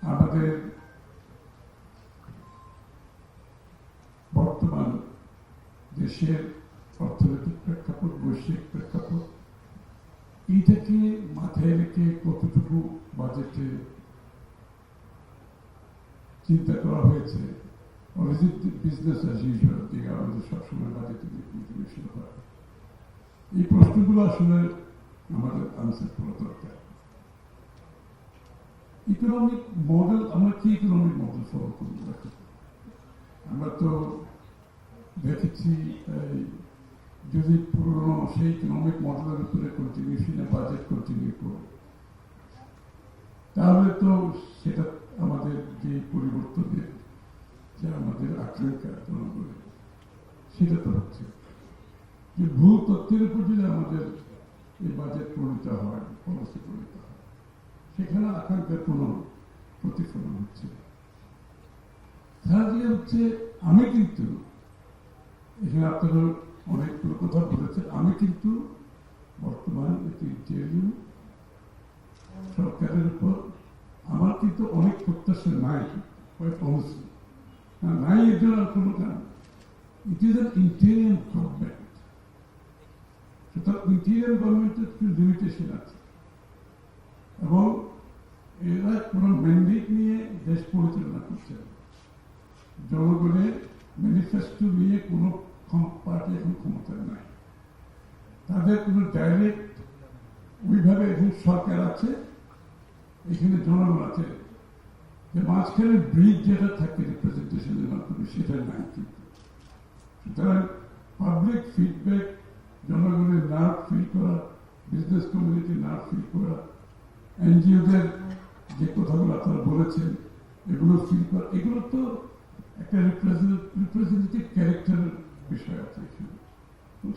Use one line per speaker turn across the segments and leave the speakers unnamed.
আমাদের বর্তমান দেশের অর্থনৈতিক প্রেক্ষাপট, বৈশ্বিক প্রেক্ষাপট, এইটাকে মাথায় রেখে কতটুকু বাজেটে চিন্তা করা হয়েছে, বিজনেস অ্যাজ ইউজুয়াল দিকে আমাদের সবসময় বাজেটে কন্ট্রিবিউশন হয়, এই প্রশ্নগুলো আসলে আমাদের আনসার করা দরকার। ইকোনমিক মডেল, আমরা কি ইকোনমিক মডেল ফলো করব? আমরা তো দেখেছি যদি পুরনো সেই ইকোনমিক মডেলের উপরে কন্টিনিউশনে বাজেট কন্টিনিউ করব, তাহলে তো সেটা আমাদের যে পরিবর্তনের যে আমাদের আকাঙ্ক্ষা জনগণের, সেটা তো হচ্ছে যে ভুল তথ্যের উপর যদি আমাদের এই বাজেট প্রণীত হয়, পলিসি প্রণীত হয়, সেখানে আকাঙ্ক্ষার কোনো প্রতিফলন হচ্ছে। তাহলে হচ্ছে আমি কিন্তু এখানে আপনারা অনেকগুলো কথা বলেছেন, আমি কিন্তু বর্তমান ইন্টারিম সরকারের উপর আমার কিন্তু অনেক প্রত্যাশা নাই, নাই এর জন্য কোনো কারণ। It is an interim government, সুতরাং ইন্টারিম গভর্নমেন্টের কিছু লিমিটেশন আছে এবং এরা কোন ম্যান্ডেট নিয়ে দেশ পরিচালনা করছে, জনগণের ম্যানিফেস্টো নিয়ে কোন পার্টি এখন ক্ষমতায় নাই, তাদের কোন ডাইরেক্ট ওইভাবে এখন সরকার আছে, এখানে জনগণ আছে, যে মাঝখানে ব্রিজ যেটা থাকে রিপ্রেজেন্টেশনের মাধ্যমে, সেটা নাই কিন্তু। সুতরাং পাবলিক ফিডব্যাক, জনগণের নার্ভ ফিল করা, বিজনেস কমিউনিটির নার্ভ ফিল করা, এনজিওদের যে কথাগুলো আপনারা বলেছেন এগুলো ফিল করা, এগুলো তো একটা রিপ্রেজেন্টেটিভ ক্যারেক্টারের বিষয় আছে এখানে,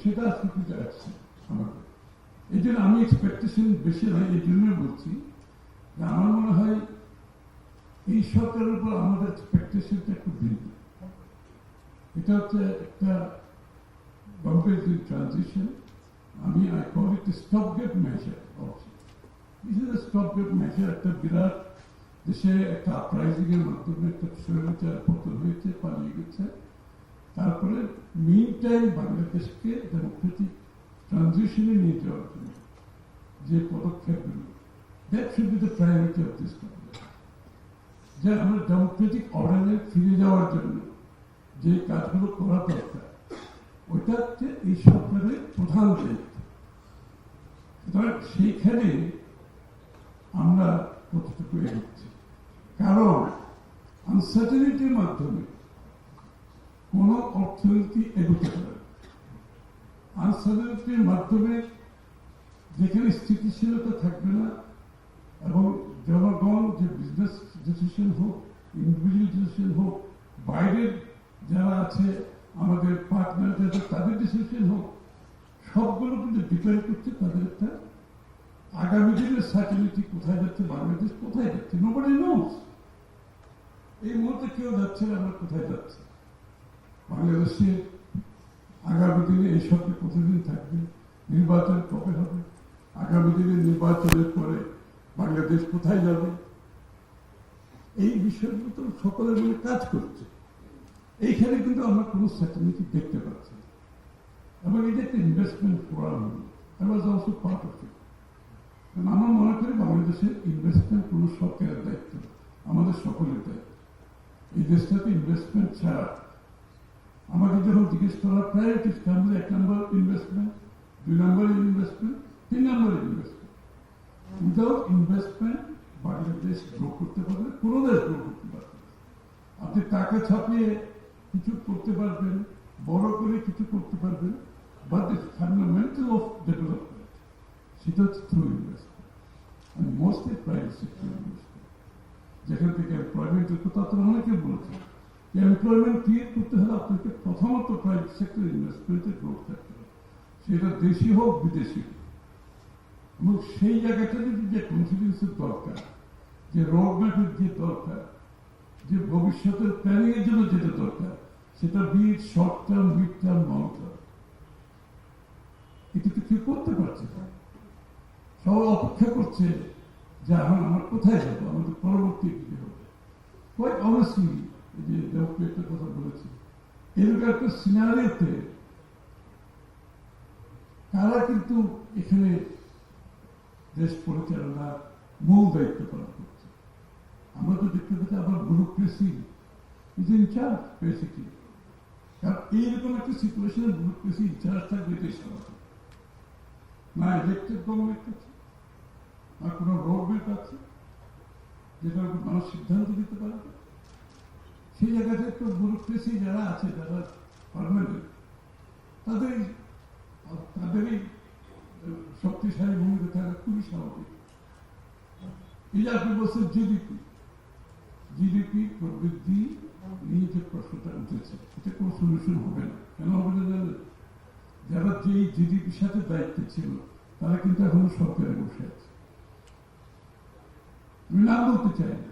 সেটা আজকে কিন্তু আসছে আমাদের। এই জন্য আমি এক্সপেকটেশন বেশি নাই, এই জন্য বলছি যে আমার মনে হয় এই সরকারের উপর আমাদের এক্সপেকটেশনটা একটু ভিন্ন। এটা হচ্ছে একটা কম্পারেটিভ ট্রানজিশন, আমি I call it stop gate measure also. This is a stop gate measure. একটা বিরাট দেশে একটা আপরাইজিং এর মাধ্যমে একটা স্বৈরাচার পতন হয়েছে, পালিয়ে গেছে, তারপরে মিন টাইম বাংলাদেশকে ডেমোক্রেটিক ট্রানজিশনে নিয়ে যাওয়ার জন্য যে পদক্ষেপগুলো, that should be the priority of this government. যে আমরা ডেমোক্রেটিক অর্ডারে ফিরে যাওয়ার জন্য যে কাজগুলো করা দরকার, ওইটা হচ্ছে এই সরকারের প্রধান দায়িত্ব। সুতরাং সেইখানে আমরা কতটুকু এগোচ্ছি, কারণ আনসার্টেনিটির মাধ্যমে কোন অর্থনীতি এগোতে পারে। আনসার্টেনিটির মাধ্যমে যেখানে স্থিতিশীলতা থাকবে না এবং জনগণ যে বিজনেস ডিসিশন হোক, ইন্ডিভিজুয়াল ডিসিশন হোক, বাইরের যারা আছে আমাদের পার্টনার যারা, তাদের ডিসিশন হোক, সবগুলো কিন্তু ডিপেন্ড করছে তাদের একটা আগামী দিনের সার্টেনিটি কোথায় যাচ্ছে, বাংলাদেশ কোথায় যাচ্ছে, নোবডি নোস। এই মুহূর্তে কেউ যাচ্ছে না আমরা কোথায় যাচ্ছে, বাংলাদেশে আগামী দিনে এই সবকে কতদিন থাকবে, নির্বাচন কবে হবে, আগামী দিনে নির্বাচনের পরে বাংলাদেশ কোথায় যাবে, এই বিষয়গুলো তো সকলের মিলে কাজ করছে। এইখানে কিন্তু আমরা কোনো সার্টেনিটি দেখতে পাচ্ছি না, এবং এটা একটা ইনভেস্টমেন্ট ফোরাম হল। I was also part of it. আমরা মনে করি বাংলাদেশের ইনভেস্টমেন্ট কোনো সরকারের দায়িত্ব, আমাদের সকলের দায়িত্ব। এই দেশটাতে ইনভেস্টমেন্ট ছাড়া আমাকে যখন জিজ্ঞেস করা প্রায়োরিটিস, আমাদের 1 নম্বর ইনভেস্টমেন্ট, 2 নম্বর ইনভেস্টমেন্ট, 3 নম্বর investment. Without investment Bangladesh grow করতে পারবে, কোনো দেশ গ্রো করতে পারবে। আপনি টাকা ছাপিয়ে কিছু করতে পারবেন, বড় করে কিছু করতে পারবেন, but the fundamental of development সেটা হচ্ছে থ্রু ইনভেস্টমেন্ট, মানে মোস্টলি প্রাইভেট সেক্টর ইনভেস্টমেন্ট। যেখান থেকে এমপ্লয়মেন্টের কথা আপনারা অনেকে বলেছেন, যে এমপ্লয়মেন্ট ক্রিয়েট করতে হলে আপনাকে প্রথমত প্রাইভেট সেক্টর ইনভেস্টমেন্টের গ্রোথ থাকতে হবে, সেটা দেশি হোক বিদেশি হোক। এবং সেই জায়গাটা যদি যে কনফিডেন্সের দরকার, যে রোডম্যাপের যে দরকার, যে ভবিষ্যতের প্ল্যানিং এর জন্য যেটা দরকার, সেটা be short term, mid term, long term, এটা তো কেউ করতে পারছে না। সবাই অপেক্ষা করছে যে আমার কোথায় যাবো, আমাদের পরবর্তী কি হবে। কোয়াইট অনেস্টলি যে দেবকে একটা কথা বলেছি, এরকম একটা সিনারিওতে তারা কিন্তু এখানে দেশ পরিচালনার মূল দায়িত্ব পালন করছে। আমরা তো দেখতে পাচ্ছি আবার bureaucracy is in charge basically. কারণ এইরকম একটা সিচুয়েশনে ব্যুরোক্রেসি ইন চার্জ থাকবে এটাই স্বাভাবিক। না ইলেকটেড গভর্নমেন্ট আছে, না কোনো রোডমেপ আছে যেটা মানুষ সিদ্ধান্ত দিতে পারবে। সেই জায়গাতে তো ব্যুরোক্রেসি যারা আছে, যারা পার্মানেন্ট, তাদেরই শক্তিশালী ভূমিকা থাকা খুবই স্বাভাবিক। এই যে আপনি বলছেন জিডিপি প্রবৃদ্ধি নিয়ে যে প্রশ্নটা উঠেছে, এটা কোনো সলিউশন হবে না। কেন হবে না জানেন? যারা যেই জিডিপির সাথে দায়িত্ব ছিল তারা কিন্তু এখনো সরকারে বসে আছে। আমি নাম বলতে চাই না,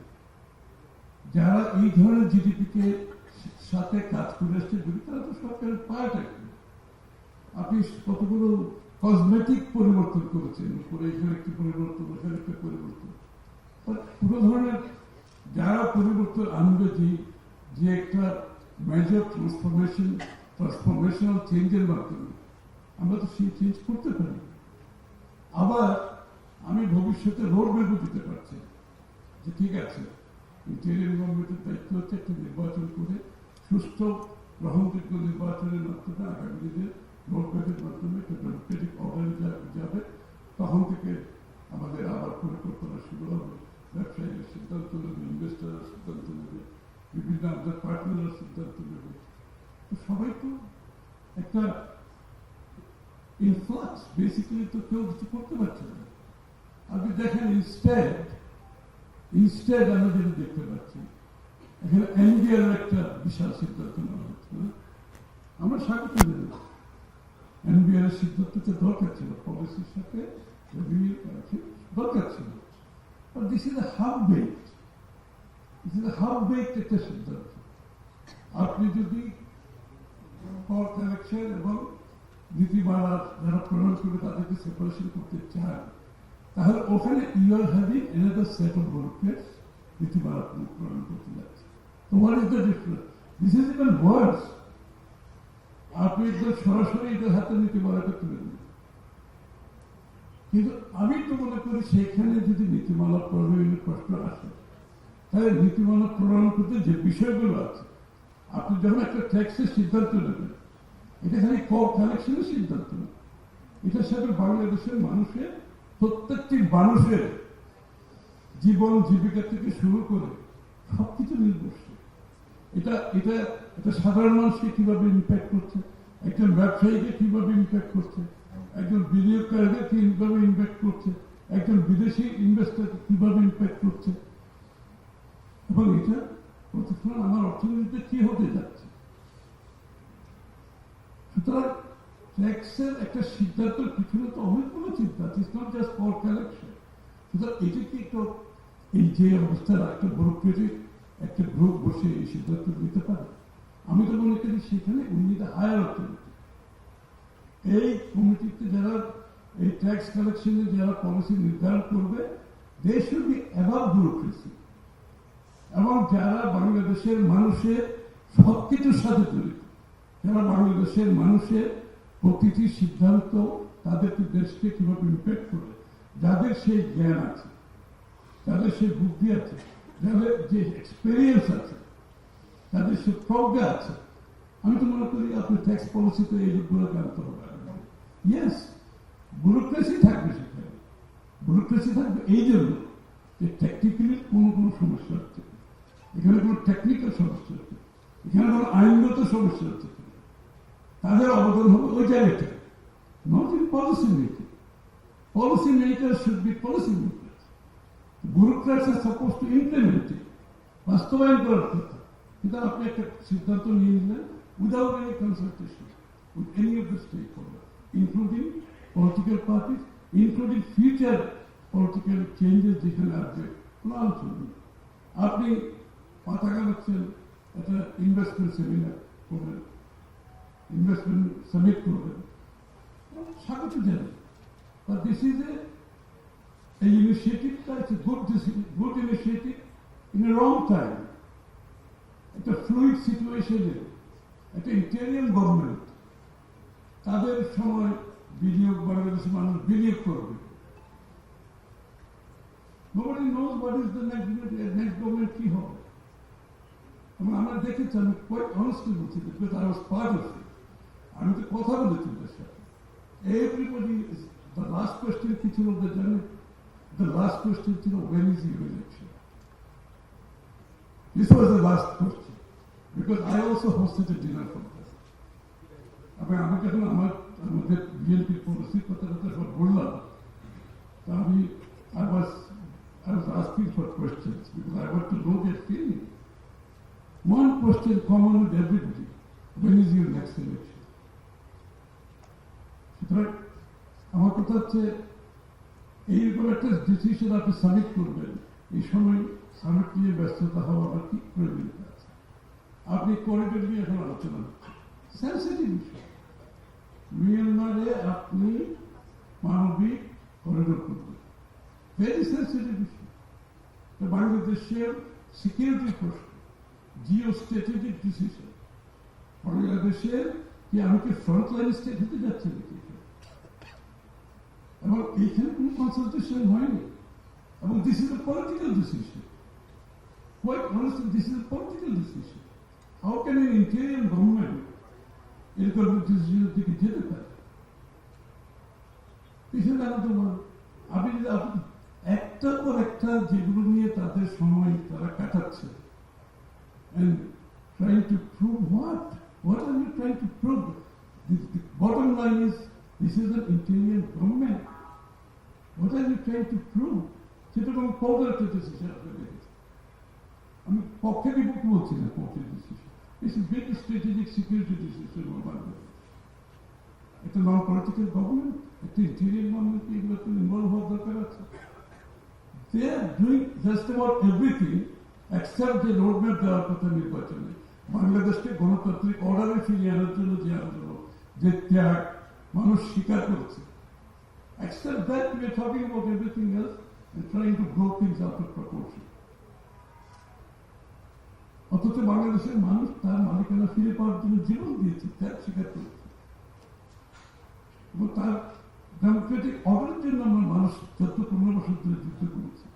যারা এই ধরনের জিডিপিকে সাথে কাজ করে আসছে, তারা তো সরকারের পার্ট একটা। আপনি কতগুলো কসমেটিক পরিবর্তন করেছেন, উপরে এখানে একটি পরিবর্তন, ওখানে একটা পরিবর্তন, পুরো ধরনের যারা পরিবর্তন আনবে, যে একটা মেজর ট্রান্সফরমেশনাল চেঞ্জের মাধ্যমে আমরা তো সেই চেঞ্জ করতে পারি। আবার আমি ভবিষ্যতে রোড ম্যাপও দিতে পারছি যে ঠিক আছে, ইন্টেরিয়র গভর্নমেন্টের দায়িত্ব হচ্ছে একটা নির্বাচন করে সুস্থ গ্রহণযোগ্য নির্বাচনের মাধ্যমে আগামী দিনে রোড ম্যাপের মাধ্যমে একটা ডেমোক্রেটিক অর্ডারে যাবে। তখন থেকে আমাদের আবার পরিকল্পনা শুরু হবে, ব্যবসায়ীরা সিদ্ধান্ত নেবে, ইনভেস্টাররা সিদ্ধান্ত নেবে, বিভিন্ন আমাদের পার্টনাররা সিদ্ধান্ত নেবে। তো সবাই তো একটা ইনফ্লাক্স, বেসিক্যালি তো কেউ কিছু করতে পারছে না। আপনি দেখেন ইনস্টেড আমরা যেটা দেখতে পাচ্ছি, এখানে এনবিআর একটা বিশাল সিদ্ধান্ত নেওয়া হচ্ছে। আমরা স্বাগত জানাই, এনবিআর এর সিদ্ধান্তটা দরকার ছিল, পলিসির সাথে দরকার ছিল। But this is a half-baked. This is a half-baked একটা সিদ্ধান্ত। আপনি যদি পাওয়ার কালেকশন এবং নীতিমালা যারা প্রণয়ন করবে তাদেরকে সেপারেশন করতে চান, তাহলে ওখানে you are having another set of rules নীতিমালা প্রণয়ন করতে যাচ্ছে। তো what is the difference? This is even worse. আপনি সরাসরি এদের হাতে নীতিমালাটা তুলে দেবেন। কিন্তু আমি তো মনে করি সেখানে যদি নীতিমালা প্রণয়নের প্রশ্ন আসে, তাহলে নীতিমালা প্রণয়ন করতে যে বিষয়গুলো আছে, আপনি যখন একটা ট্যাক্সের সিদ্ধান্ত নেবেন, এটা খালি কর কালেকশনের সিদ্ধান্ত না, এটার সাথে বাংলাদেশের মানুষের প্রত্যেকটি মানুষের জীবন জীবিকা থেকে শুরু করে সবকিছু নির্ভরশীল। এটা সাধারণ মানুষকে কিভাবে ইম্প্যাক্ট করছে, একজন ব্যবসায়ীকে কিভাবে ইম্প্যাক্ট করছে, একজন বিনিয়োগকারীকে কিভাবে ইম্প্যাক্ট করছে, একজন বিদেশি ইনভেস্টরকে কিভাবে ইম্প্যাক্ট করছে, এবং এটা প্রতিফলন আমার অর্থনীতিতে কি হতে যাচ্ছে। সুতরাং ট্যাক্সের একটা সিদ্ধান্তের পিছনে তো অনেকগুলো চিন্তা আছে, it's not just for collection. সুতরাং এটা কি একটু এই যে অবস্থার একটা ব্যুরোক্রেটিক একটা গ্রুপ বসে এই সিদ্ধান্ত নিতে পারে? আমি তো মনে করি সেখানে উনি হায়ার অথরিটি, এই কমিটিতে যারা এই ট্যাক্স কালেকশনে যারা পলিসি নির্ধারণ করবে, they should be above bureaucracy, এবং যারা বাংলাদেশের মানুষের সবকিছুর সাথে জড়িত, যারা বাংলাদেশের মানুষের প্রতিটি সিদ্ধান্ত তাদেরকে দেশকে কিভাবে ইম্প্যাক্ট করে, যাদের সেই জ্ঞান আছে, যাদের সেই বুদ্ধি আছে, যাদের যে এক্সপেরিয়েন্স আছে, তাদের সে প্রজ্ঞা আছে। আমি তো মনে করি আপনি ট্যাক্স পলিসিতে এই লোকগুলোকে আনতে হবে। ইয়েস, ব্যুরোক্রেসি থাকবে সেখানে, ব্যুরোক্রেসি থাকবে এই জন্য যে টেকনিক্যালি কোনো সমস্যা হচ্ছে, এখানে কোনো টেকনিক্যাল সমস্যা হচ্ছে, এখানে কোনো আইনগত সমস্যা হচ্ছে, তাদের অবদান হবে ওই জায়গাটায়, not in policy making. Policy maker should be policy maker, bureaucrats are supposed to implement it, বাস্তবায়ন করার কথা। কিন্তু আপনি একটা সিদ্ধান্ত নিয়ে নিলেন without any consultation with any of the stakeholder, including political parties, including future political changes যেখানে আসবে, কোনো আলোচনা নেই। আপনি পাতা গালাচ্ছেন একটা ইনভেস্টমেন্ট সেমিনার করবেন, ইনভেস্টমেন্ট সামিট করবেন, স্বাগত জানাই। But this is a initiative, it's a good initiative in a wrong time. একটা ফ্লুইড সিচুয়েশনে একটা ইন্টেরিয়াম গভর্নমেন্ট তাদের সময় বিনিয়োগ বাংলাদেশের মানুষ বিনিয়োগ করবে। Nobody knows what is the next government কি হবে। এবং আমরা দেখেছি, আমি কোয়াইট অনেস্টলি বলছি, because I was part of it. আমি তো কথা বলেছি ওদের সাথে। এভরিবডি, দ্য লাস্ট কোয়েশ্চেন কি ছিল ওদের জানেন? দ্য লাস্ট কোয়েশ্চেন ছিল when is your election? This was the last question because I also hosted a dinner for them. আমি যখন আমাদের বিএনপির পলিসির কথা সব বললাম, আমি I was asking for questions because I want to know their feeling. One question common with everybody: when is your next election? সুতরাং আমার কথা হচ্ছে, এইরকম একটা ডিসিশন আপনি সাবমিট করবেন, এই সময় সাবমিট নিয়ে ব্যস্ততা হওয়া আমার কি প্রয়োজনীয়তা আছে? আপনি করিডোর নিয়ে এখন আলোচনা করছেন, সেন্সিটিভ বিষয়। মিয়ানমারে আপনি মানবিক করিডোর করবেন, ভেরি সেন্সিটিভ বিষয়। বাংলাদেশের সিকিউরিটি প্রশ্ন, জিও স্ট্র্যাটেজিক ডিসিশন। বাংলাদেশের কি আমি কি ফ্রন্টলাইন স্টেট হতে যাচ্ছি নাকি? এবং এইখানে কোনো কনসালটেশন হয়নি। এবং this is a political decision. Quite honestly this is a political decision. How can an interim government এরকম ডিসিশনের দিকে যেতে পারে? আপনি যদি একটার পর একটা যেগুলো নিয়ে তাদের সময় তারা কাটাচ্ছে, and trying to prove what? What are you trying to prove? The bottom line is, this is an interior government. What are you trying to prove? সেটা কোনো পৌঁছার একটা ডিসিশন আপনি দেখেছেন। আমি পক্ষে বিপক্ষে বলছি না, পক্ষের decision. It's a big strategic security decision Bangladesh. একটা নন পলিটিক্যাল গভর্নমেন্ট, একটা ইন্টেরিয়ার গভর্নমেন্ট, এগুলোতে ইনভলভ হওয়ার দরকার আছে। They are doing just about everything except the roadmap দেওয়ার কথা নির্বাচনে। বাংলাদেশকে গণতান্ত্রিক অর্ডারে ফিরিয়ে আনার জন্য যে আন্দোলন, যে ত্যাগ মানুষ স্বীকার করেছে, except that we are talking about everything else and trying to blow things out of proportion. অথচ বাংলাদেশের মানুষ তার মালিকানা ফিরে পাওয়ার জন্য জীবন দিয়েছে, ত্যাগ স্বীকার করেছে। এবং তার ডেমোক্রেটিক অর্ডারের জন্য আমরা মানুষ 14-15 বছর ধরে যুদ্ধ করেছি।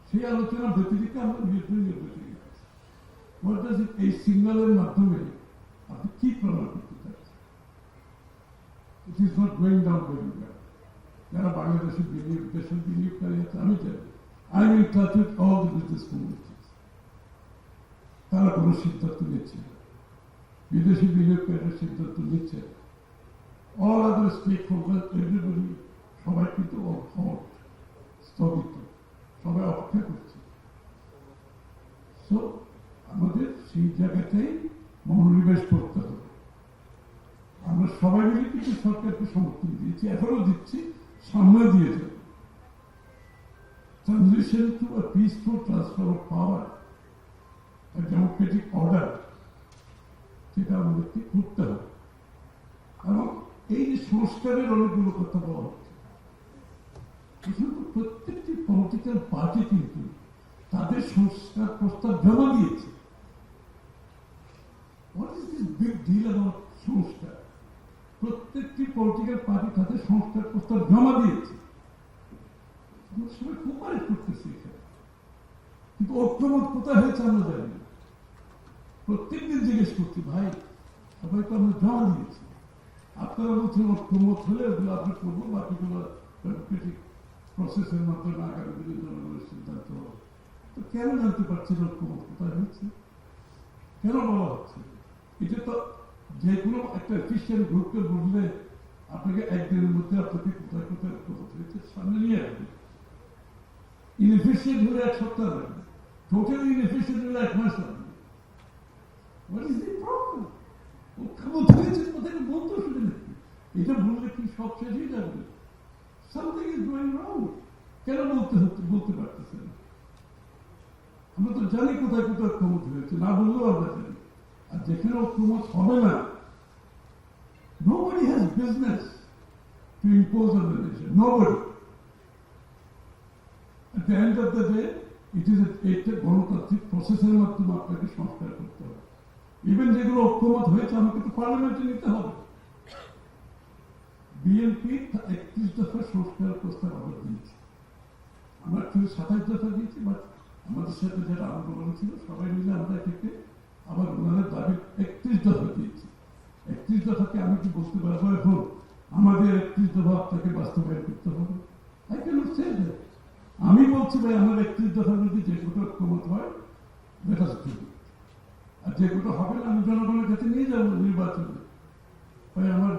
সেই আলোচনা ব্যতিরিক্ত আমরা এই সিগন্যালের মাধ্যমে আপনি কি প্রমাণ করতে চাচ্ছেন? It is not going down very well. যারা বাংলাদেশের দেশের বিনিয়োগকারী আছে, আমি জানি, I will touch with all the business communities. তারা কোনো সিদ্ধান্ত নিচ্ছে না, বিদেশি বিনিয়োগকারীরা সিদ্ধান্ত নিচ্ছে না। All other stakeholders, everybody, সবাই কিন্তু স্থগিত, সবাই অপেক্ষা করছে। সো আমাদের সেই জায়গাতেই মনোনিবেশ করতে হবে। আমরা সবাই মিলে কিন্তু সরকারকে সমর্থন দিয়েছি, এখনো দিচ্ছি, সামনে দিয়ে যাব। Transition to a peaceful transfer of power, Democratic order, সেটা আমাদেরকে করতে হবে। এবং এই যে সংস্কারের অনেকগুলো কথা বলা হচ্ছে, প্রত্যেকটি পলিটিক্যাল পার্টি কিন্তু তাদের সংস্কার প্রস্তাব জমা দিয়েছে। What is this big deal about সংস্কার? প্রত্যেকটি পলিটিক্যাল পার্টি তাদের সংস্কার প্রস্তাব জমা দিয়েছে। আমরা সবাই কোপারেট করতেছি এখানে, কিন্তু ঐক্যমত কোথায় হয়েছে আমরা জানি না। প্রত্যেকদিন জিজ্ঞেস করছি, ভাই সবাই তো আমরা জমা দিয়েছি, আপনারা বলছেন ঐক্যমত হলে ওগুলো আপনি করবো, বাকিগুলো ডেমোক্রেটিক প্রসেসের মাধ্যমে আগামী দিনে জনগণের সিদ্ধান্ত হবে। তো কেন জানতে পারছেন ঐক্যমত কোথায় হয়েছে? কেন বলা হচ্ছে? এটা তো যে কোনো একটা এফিসিয়েন্ট গ্রুপকে বললে আপনাকে একদিনের মধ্যে আপনাকে কোথায় কোথায় ঐক্যমত হয়েছে সামনে নিয়ে আসবে। ইনএফিসিয়েন্ট হলে 1 সপ্তাহ লাগবে, টোটালি ইনএফিসিয়েন্ট হলে 1 মাস লাগবে। What is the problem? ঐক্যমত হয়েছে কোথায় বলতে শুনে নাকি? এটা বললে কি সব শেষ হয়ে যাবে? সামথিং ইজ গোয়িং রং। কেন বলতে পারতেছে না? আমরা তো জানি কোথায় কোথায় ঐক্যমত হয়েছে, না বললেও আমরা জানি। আর যেখানে ঐক্যমত হবে না, nobody has business to impose on the nation. Nobody. At the end of the day, it is a গণতান্ত্রিক প্রসেসের মাধ্যমে আপনাকে সংস্কার করতে হবে। ইভেন যেগুলো ঐক্যমত হয়েছে আমাকে তো পার্লামেন্টে নিতে হবে। বিএনপি 31 দফা সংস্কার প্রস্তাব আবার দিয়েছে, আমরা কিন্তু 27 দফা দিয়েছি, বাট আমাদের সাথে যারা আন্দোলন ছিল সবাই মিলে আমরা এটাকে আবার ওনাদের দাবি 31 দফা দিয়েছি। 31 দফাকে আমি কি বলতে পারবো এখন আমাদের 31 দফা আপনাকে বাস্তবায়ন করতে হবে? I can't say that. আমি বলছি ভাই আমার 31 দফার মধ্যে যে কোটা ঐক্যমত হয় লেট আস ডু ইট, আর যে কোটা হবে না আমি জনগণের কাছে নিয়ে যাবো নির্বাচনে। ভাই আমার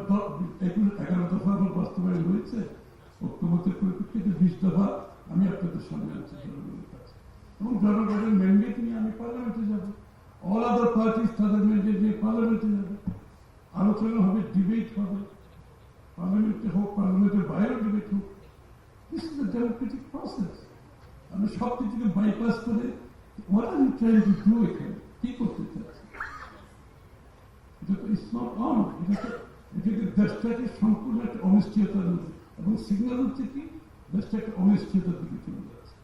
11 দফা আমার বাস্তবায়ন হয়েছে ঐক্যমতের পরিপ্রেক্ষিতে, 20 দফা আমি আপনাদের সামনে আনছি জনগণের কাছে, এবং জনগণের ম্যান্ডেট নিয়ে আমি পার্লামেন্টে যাব। অল আদার পার্টিস তাদের ম্যান্ডেট নিয়ে পার্লামেন্টে যাবে, আলোচনা হবে, ডিবেট হবে, পার্লামেন্টে হোক, পার্লামেন্টের বাইরেও ডিবেট হোক। This is the democratic process. আমি সব কিছুকে বাইপাস করে what are you trying to do এখানে, কি করতে চাচ্ছি? এটা তো ইটস নট অন। এটাকে দেশটাকে সম্পূর্ণ একটা অনিশ্চয়তার মধ্যে, এবং সিগন্যাল হচ্ছে কি দেশটা একটা অনিশ্চয়তার দিকে চলে যাচ্ছে।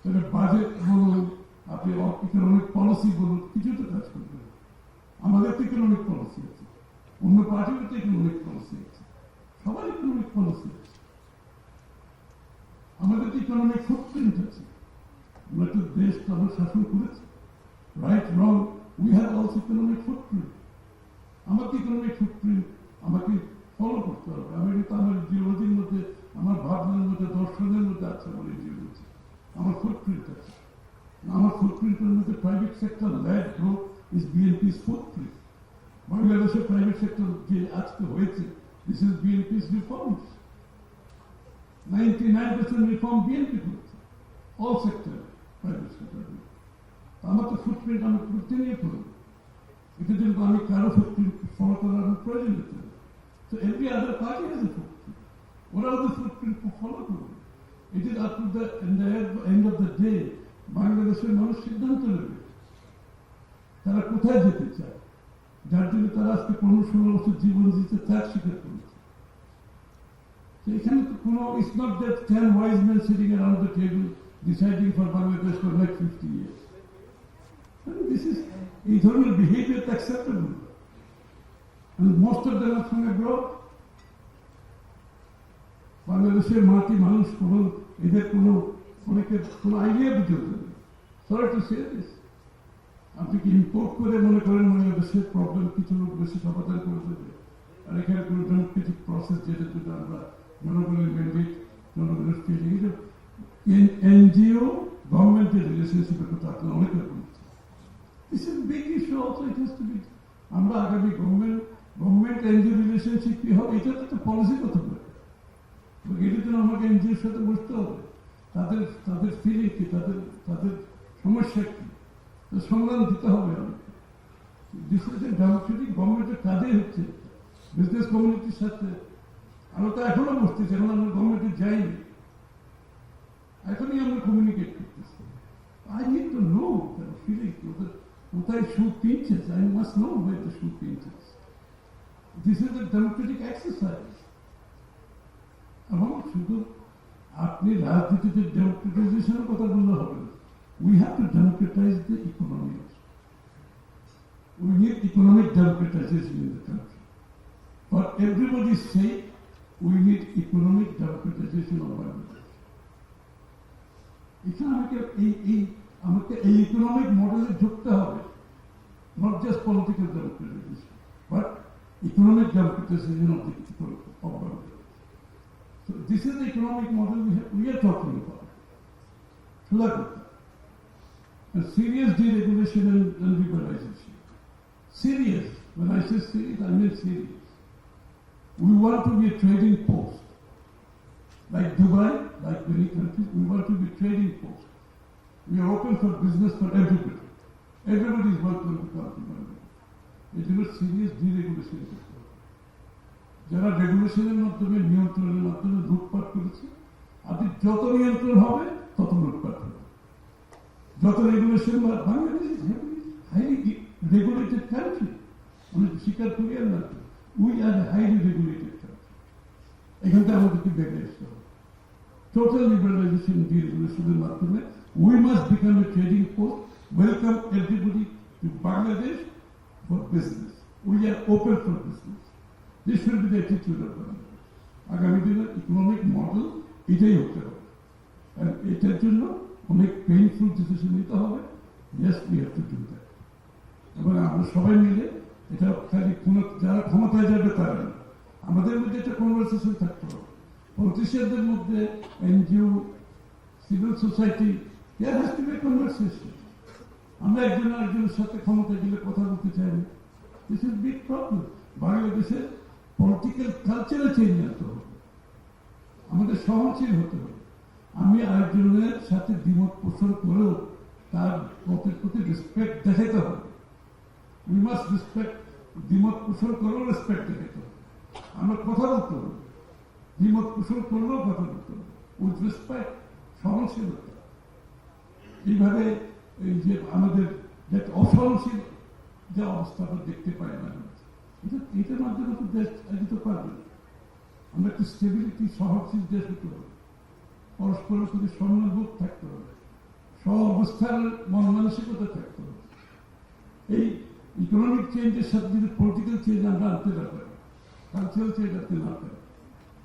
তাহলে বাজেট বলুন, আপনি ইকোনমিক পলিসি বলুন, কিছু তো কাজ করবে না। আমাদের তো ইকোনমিক পলিসি আছে, অন্য পার্টির তো ইকোনমিক পলিসি আছে, সবার ইকোনমিক পলিসি আছে, আমাদের তো ইকোনমিক ফুটপ্রিন্ট আছে। আমরা তো দেশ তো আমরা শাসন করেছি, right wrong we have also economic footprint. আমাকে ইকোনমিক ফুটপ্রিন্ট আমাকে ফলো করতে হবে। আমি কিন্তু আমার জিওলজির মধ্যে, আমার ভাবনার মধ্যে, দর্শনের মধ্যে আছে আমার জিওলজি, আমার ফুটপ্রিন্ট আছে। আমার ফুটপ্রিন্টের মধ্যে private sector led growth is BNP's footprint. বাংলাদেশের প্রাইভেট সেক্টর যে আজকে হয়েছে, this is BNP's reforms. 99% reform BNP করেছে, অল সেক্টর, প্রাইভেট সেক্টর। আমার তো ফুটপ্রিন্ট আমি করতে নিয়ে করবো, এটার জন্য আমি কারো ফুটপ্রিন্ট ফলো করার প্রয়োজন হচ্ছে না। তো every other party has a footprint, ওরা ওদের ফুটপ্রিন্ট ফলো করবে। It is up to the end of the day বাংলাদেশের মানুষ সিদ্ধান্ত নেবে তারা কোথায় যেতে চায়, যার জন্য তারা আজকে 15-16 বছর জীবন দিতে ত্যাগ স্বীকার করেছে। এখানে তো কোনো, it's not that 10 wise men sitting around the table deciding for Bangladesh for next 50 years. This is, এই ধরনের behaviour acceptable. Most of them are from abroad. বাংলাদেশের মাটি মানুষ কোনো, এদের কোনো, অনেকের কোনো আইডিয়া দিতে হবে। সরি টু সে দিস, আপনি কি ইম্পোর্ট করে মনে করেন বাংলাদেশের প্রবলেম কিছু লোক বেশি সমাধান করে দেবে? আর এখানে কোনো ডেমোক্রেটিক প্রসেস যেটা যেটা আমরা জনগণের ম্যান্ডেট, জনগণের ফিলিং, এনজিও গভর্নমেন্টের রিলেশনশিপের কথা আপনার অনেক রকম। This is big issue also, it has to be. আমরা আগামী গভর্নমেন্ট এনজিও রিলেশনশিপ কি হবে, এটা তো পলিসি করতে হবে। এটার জন্য আমাকে এনজিওর সাথে বসতে হবে, তাদের ফিলিং কি, তাদের সমস্যা কি, সমাধান দিতে হবে আমাকে। দিস ইজ এ ডেমোক্রেটিক গভর্নমেন্টের কাজেই হচ্ছে বিজনেস কমিউনিটির সাথে। আমরা তো এখনো বসতেছি, এখন আমরা গভর্নমেন্টে যাইনি, এখনই আমরা কমিউনিকেট করতেছি। I need to know that feeling, কোথায় shoe pinches, I must know where the shoe pinches. This is a democratic exercise. এবং শুধু আপনি রাজনীতিতে ডেমোক্রেটাইজেশনের কথা বললে হবে না। We have to democratize the economy. We need economic democratization in the country. For everybody's sake, we need economic democratization of Bangladesh. এখানে আমাকে এই ইকোনমিক মডেলে ঢুকতে হবে, not just political democratization, but economic democratization of Bangladesh. So this is the economic model we are talking about. Look, a serious deregulation and liberalization. Serious. When I say serious, I mean serious. We want to be a trading post. Like Dubai, like many countries, we want to be a trading post. We are open for business for everybody. Everybody is welcome to come to Bangladesh. It is a serious deregulation. যারা রেগুলেশনের মাধ্যমে, নিয়ন্ত্রণের মাধ্যমে লুটপাট করেছে, আপনি যত নিয়ন্ত্রণ হবে তত লুটপাট হবে। যত regulation, Bangladesh highly regulated country, অনেক স্বীকার করি আর না, we are highly regulated country. এখান থেকে আমাদেরকে বেড়ে আসতে হবে। টোটাল লিবারালাইজেশন, ডিরেগুলেশনের মাধ্যমে we must become a trading post welcome everybody to Bangladesh for business. We are open for business. This should be the attitude of Bangladesh. আগামী দিনের economic model এটাই হতে হবে। আর এটার জন্য অনেক পেইনফুল ডিসিশন নিতে হবে। Yes, we have to do that. এবং আমরা সবাই মিলে এটা খালি কোনো যারা ক্ষমতায় যাবে তারা না, আমাদের মধ্যে একটা কনভারসেশন থাকতে হবে। পলিটিশিয়ানদের মধ্যে, NGO, civil society, there has to be conversation. আমরা একজন আরেকজনের সাথে ক্ষমতায় গেলে কথা বলতে চাই না। This is big problem. বাংলাদেশের পলিটিক্যাল কালচারে চেঞ্জ আনতে হবে, আমাদের সহনশীল হতে হবে। আমি আরেকজনের সাথে দ্বিমত পোষণ করেও তার মতের প্রতি রেসপেক্ট দেখাতে হবে। উই মাস্ট রেসপেক্ট, দ্বিমত পোষণ করেও রেসপেক্ট দেখাতে হবে। আমরা কথা বলতে হবে, দ্বিমত পোষণ করলেও কথা বলতে হবে, উইথ রেসপেক্ট, সহনশীলতা। এইভাবে এই যে আমাদের যে অসহনশীল যে অবস্থা আমরা দেখতে পাই না, এটার মাধ্যমে তো দেশ এগিয়ে পারবে না। আমরা একটু স্টেবিলিটি, সহনশীল দেশ হতে হবে, পরস্পরের প্রতি সম্মানবোধ থাকতে হবে, সব অবস্থার মন মানসিকতা থাকতে হবে। এই ইকোনমিক চেঞ্জের সাথে যদি পলিটিক্যাল চেঞ্জ আমরা আনতে না পারি, কালচারাল চেঞ্জ আনতে না পারি,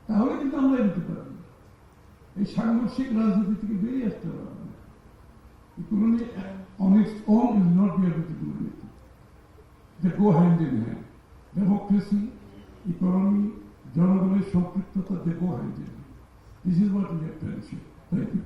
তাহলে কিন্তু আমরা এগোতে পারবো না। এই সাংঘর্ষিক রাজনীতি থেকে বেরিয়ে আসতে পারবো না। Economy on its own will not be able to do anything. They go hand in hand. Democracy, economy, জনগণের সম্পৃক্ততা, they go hand in hand. This is what we have to ensure. Thank you.